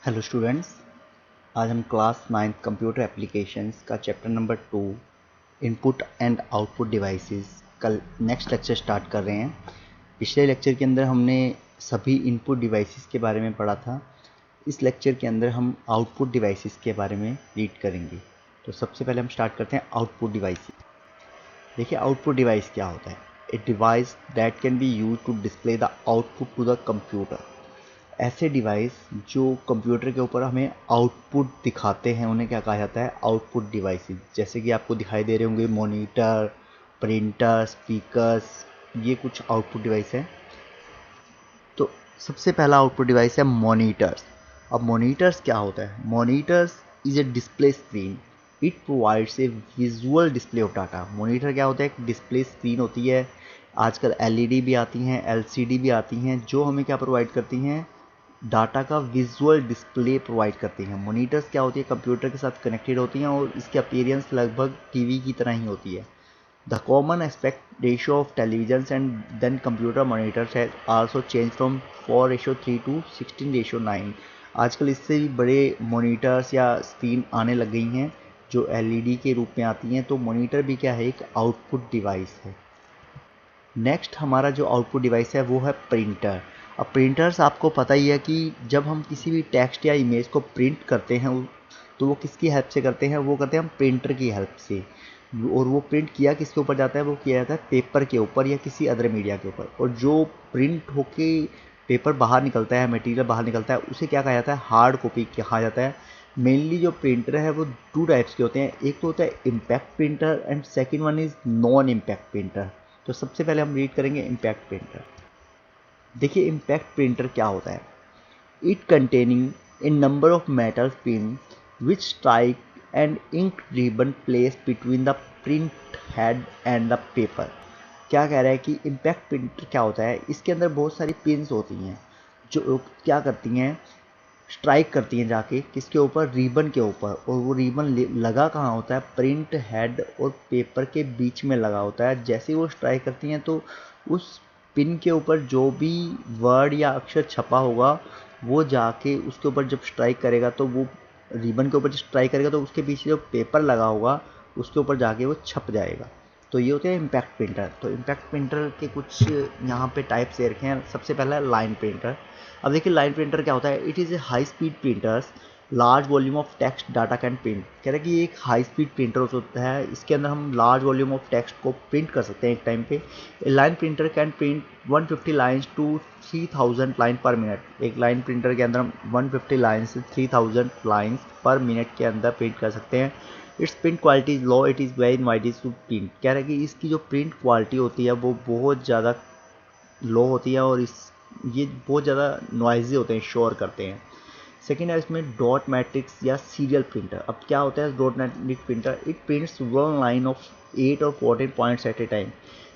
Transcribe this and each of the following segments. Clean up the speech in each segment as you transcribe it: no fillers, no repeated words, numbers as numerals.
Hello students, आज हम class 9th computer applications का chapter number 2 input and output devices कल नेक्स्ट लेक्चर स्टार्ट कर रहे हैं। पिछले लेक्चर के अंदर हमने सभी इनपुट डिवाइसेस के बारे में पढ़ा था। इस लेक्चर के अंदर हम आउटपुट डिवाइसेस के बारे में रीड करेंगे। तो सबसे पहले हम स्टार्ट करते हैं आउटपुट डिवाइसेस। देखिए, आउटपुट डिवाइस क्या होता है? A device that can be use to display the output to the computer. ऐसे डिवाइस जो कंप्यूटर के ऊपर हमें आउटपुट दिखाते हैं उन्हें क्या कहा जाता है? Output devices. जैसे कि आपको दिखाई दे रहे होंगे मॉनिटर, प्रिंटर, स्पीकर्स, ये कुछ आउटपुट डिवाइस है। तो सबसे पहला आउटपुट डिवाइस है मॉनिटर्स। अब मॉनिटर्स क्या होता है? Monitors is a display screen. It provides a visual display of data. Monitor क्या होता है? एक डिस्प्ले स्क्रीन होती है। आजकल एलईडी भी आती हैं, एलसीडी भी आती हैं, जो हमें क्या प्रोवाइड करती हैं? डाटा का विजुअल डिस्प्ले प्रोवाइड करती हैं। मॉनिटर्स क्या होती है? कंप्यूटर के साथ कनेक्टेड होती हैं और इसकी अपीयरेंस लगभग टीवी की तरह ही होती है। The common aspect ratio of televisions and then computer monitors has also change from 4:3 to 16:9। आजकल इससे भी बड़े मॉनिटर्स या स्क्रीन आने लग गई हैं जो एलईडी के रूप में आती हैं। तो मॉनिटर भी क्या है? एक आउटपुट डिवाइस है। नेक्स्ट हमारा जो आउटपुट डिवाइस है वो है प्रिंटर। अब प्रिंटर्स आपको पता ही है कि जब हम किसी भी टेक्स्ट या इमेज को प्रिंट करते हैं तो वो किसकी हेल्प से करते हैं? वो करते हैं हम प्रिंटर की हेल्प से। और वो प्रिंट किया किसके ऊपर जाता है? वो किया जाता है पेपर के ऊपर या किसी अदर मीडिया के ऊपर। और जो प्रिंट होके पेपर बाहर निकलता है, मटेरियल बाहर निकलता है, उसे क्या कहा जाता है? हार्ड कॉपी कहा जाता है। मेनली जो प्रिंटर है वो टू टाइप्स के होते हैं। एक तो होता है impact printer and second one is non impact printer. तो सबसे पहले हम रीड करेंगे इम्पैक्ट प्रिंटर। देखिए, इम्पैक्ट प्रिंटर क्या होता है? It containing a number of metal pin which strike and ink ribbon place between the print head and the paper. क्या कह रहा है कि इम्पैक्ट प्रिंटर क्या होता है? इसके अंदर बहुत सारी पिन्स होती हैं जो क्या करती हैं? स्ट्राइक करती हैं जाके किसके ऊपर? रिबन के ऊपर। और वो रिबन लगा कहाँ होता है? प्रिंट हेड और पेपर के बीच में लगा होता है। जैसे ही वो स्ट्राइक करती हैं तो उस पिन के ऊपर जो भी वर्ड या अक्षर छपा होगा वो जाके उसके ऊपर जब स्ट्राइक करेगा तो वो रिबन के ऊपर जब स्ट्राइक करेगा तो उसके पीछे जो पेपर लगा होगा उसके ऊपर जाके वो छप जाएगा। तो ये होते हैं इम्पैक्ट प्रिंटर। तो इम्पैक्ट प्रिंटर के कुछ यहाँ पे टाइप्स दे रखे हैं। सबसे पहला है लाइन प्रिंटर। अब देखिए, लाइन प्रिंटर क्या होता है? It is a high speed printers large volume of text data can print. कह रहे हैं कि ये एक हाई स्पीड प्रिंटर होता है, इसके अंदर हम लार्ज वॉल्यूम ऑफ टेक्स्ट को प्रिंट कर सकते हैं एक टाइम पे। Line printer can print 150 lines to 3000 line per minute. एक लाइन प्रिंटर के अंदर हम 150 लाइन से 3000 लाइन्स पर मिनट के अंदर प्रिंट कर सकते हैं। It's print quality is low, it is very invited to print. कह रहे हैं कि इसकी जो प्रिंट क्वालिटी होती है वो बहुत ज़्यादा लो होती है और ये बहुत ज़्यादा नॉइजी होते हैं, शोर करते हैं। सेकेंड है इसमें डॉट मैट्रिक्स या सीरियल प्रिंटर। अब क्या होता है dot matrix printer? It prints one line of 8 और 14 पॉइंट्स एट ए टाइम।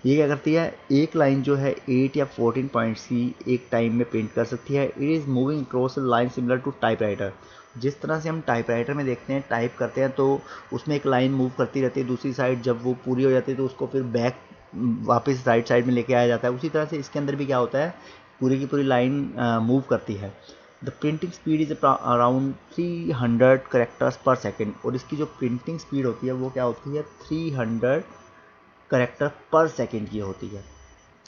ये क्या करती है? एक लाइन जो है 8 या 14 पॉइंट्स की एक टाइम में प्रिंट कर सकती है। It is moving cross line similar to typewriter. जिस तरह से हम टाइपराइटर में देखते हैं, टाइप करते हैं तो उसमें एक लाइन मूव करती रहती है दूसरी साइड, जब वो पूरी हो जाती है तो उसको फिर बैक वापस राइट साइड में लेके आया जाता है। उसी तरह से इसके अंदर भी क्या होता है? पूरी की पूरी लाइन मूव करती है। The printing speed is around 300 characters पर सेकेंड। और इसकी जो प्रिंटिंग स्पीड होती है वो क्या होती है? 300 करेक्टर पर सेकेंड की होती है।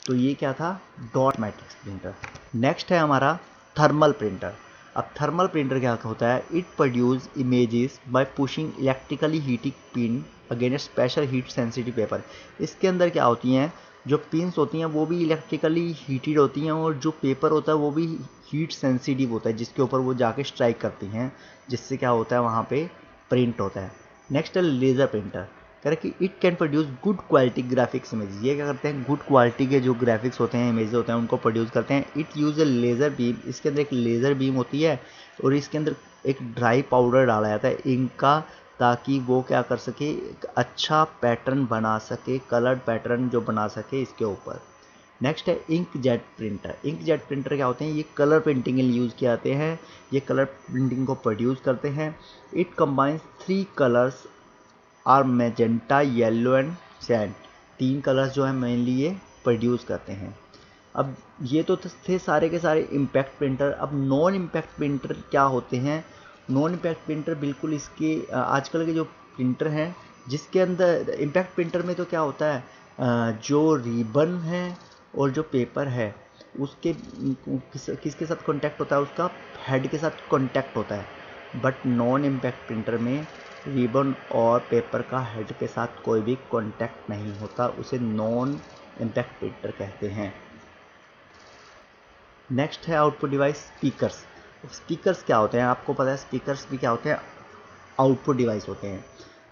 तो ये क्या था? Dot matrix printer. नेक्स्ट है हमारा थर्मल प्रिंटर। अब थर्मल प्रिंटर क्या होता है? It produce images bye pushing electrically heating pin against special heat sensitive paper. इसके अंदर क्या होती हैं? जो पिन्स होती हैं वो भी इलेक्ट्रिकली हीटेड होती हैं और जो पेपर होता है वो भी हीट सेंसिटिव होता है जिसके ऊपर वो जाके स्ट्राइक करती हैं, जिससे क्या होता है? वहाँ पे प्रिंट होता है। नेक्स्ट है लेज़र प्रिंटर। कह रहे कि it can produce good quality graphics image. ये क्या करते हैं? गुड क्वालिटी के जो ग्राफिक्स होते हैं, इमेज होते हैं, उनको प्रोड्यूस करते हैं। It use A laser beam. इसके अंदर एक लेज़र बीम होती है और इसके अंदर एक ड्राई पाउडर डाला जाता है इंक का, ताकि वो क्या कर सके? एक अच्छा पैटर्न बना सके, कलर्ड पैटर्न जो बना सके इसके ऊपर। नेक्स्ट है ink jet printer. Ink jet printer क्या होते हैं? ये कलर प्रिंटिंग के लिए यूज़ किए जाते हैं। ये कलर प्रिंटिंग को प्रोड्यूस करते हैं। It combines 3 colours are magenta, yellow and sand. 3 colours जो है मेनली ये प्रोड्यूस करते हैं। अब ये तो थे सारे के सारे इम्पैक्ट प्रिंटर। अब नॉन इम्पैक्ट प्रिंटर क्या होते हैं? नॉन इम्पैक्ट प्रिंटर बिल्कुल इसके आजकल के जो प्रिंटर हैं जिसके अंदर इम्पैक्ट प्रिंटर में तो क्या होता है, जो रिबन है और जो पेपर है उसके किसके साथ कांटेक्ट होता है, उसका हेड के साथ कांटेक्ट होता है। बट नॉन इम्पैक्ट प्रिंटर में रिबन और पेपर का हेड के साथ कोई भी कांटेक्ट नहीं होता, उसे नॉन इम्पैक्ट प्रिंटर कहते हैं। नेक्स्ट है आउटपुट डिवाइस स्पीकर्स। स्पीकर्स क्या होते हैं? आपको पता है स्पीकर्स भी क्या होते हैं? आउटपुट डिवाइस होते हैं।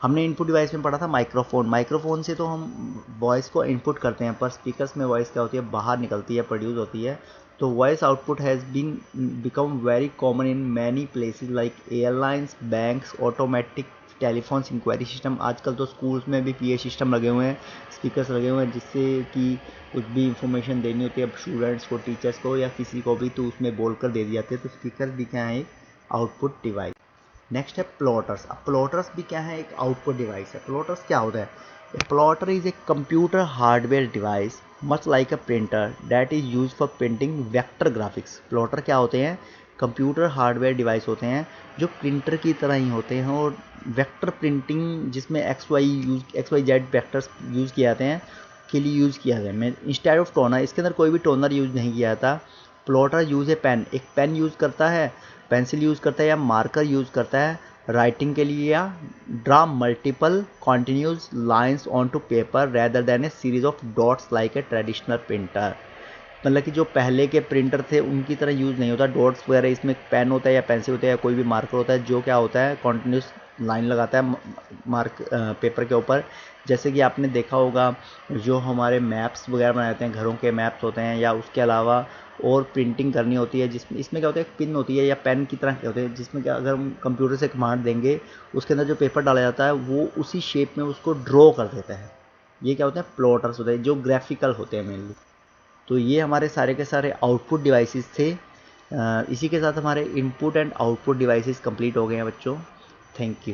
हमने इनपुट डिवाइस में पढ़ा था माइक्रोफोन। माइक्रोफोन से तो हम वॉइस को इनपुट करते हैं, पर स्पीकर्स में वॉइस क्या होती है, बाहर निकलती है, प्रोड्यूस होती है। तो voice output has been become very common in many places like airlines, banks, automatic telephones, inquiry system. आजकल तो स्कूल्स में भी पीए सिस्टम लगे हुए हैं, स्पीकर्स लगे हुए हैं, जिससे कि कुछ भी इंफॉर्मेशन देनी होती है स्टूडेंट्स को, टीचर्स को या किसी को भी, तो उसमें बोलकर दे दी जाती है। तो स्पीकर भी क्या है? एक आउटपुट डिवाइस। नेक्स्ट है प्लॉटर्स। अब प्लॉटर्स भी क्या है? एक आउटपुट डिवाइस है। प्लॉटर्स क्या होता है? A plotter is a computer hardware device much like a printer that is use for printing vector graphics. Plotter क्या होते हैं? कंप्यूटर हार्डवेयर डिवाइस होते हैं जो प्रिंटर की तरह ही होते हैं और वेक्टर प्रिंटिंग जिसमें X Y Z vectors use किए जाते हैं के लिए यूज़ किया गया है। इंस्टेड ऑफ टोनर, इसके अंदर कोई भी टोनर यूज़ नहीं किया जाता। प्लॉटर यूज़ ए पेन, एक पेन यूज़ करता है, पेंसिल यूज़ करता है या मार्कर यूज़ करता है राइटिंग के लिए, या draw multiple continuous lines on to paper rather than a series of dots like a traditional printer. मतलब कि जो पहले के प्रिंटर थे उनकी तरह यूज़ नहीं होता डॉट्स वगैरह, इसमें पेन होता है या पेंसिल होता है या कोई भी मार्कर होता है जो क्या होता है कॉन्टिन्यूस लाइन लगाता है मार्क पेपर के ऊपर। जैसे कि आपने देखा होगा जो हमारे मैप्स वगैरह बनाए जाते हैं, घरों के मैप्स होते हैं, या उसके अलावा और प्रिंटिंग करनी होती है जिसमें इसमें क्या होता है, एक पिन होती है या पेन की तरह क्या होते हैं, जिसमें क्या अगर हम कंप्यूटर से कमांड देंगे उसके अंदर जो पेपर डाला जाता है वो उसी शेप में उसको ड्रॉ कर देता है। ये क्या होता है? प्लॉटर्स होते हैं जो ग्राफिकल होते हैं मेनली। तो ये हमारे सारे के सारे आउटपुट डिवाइसेस थे। इसी के साथ हमारे input and output devices complete हो गए हैं बच्चों। Thank you.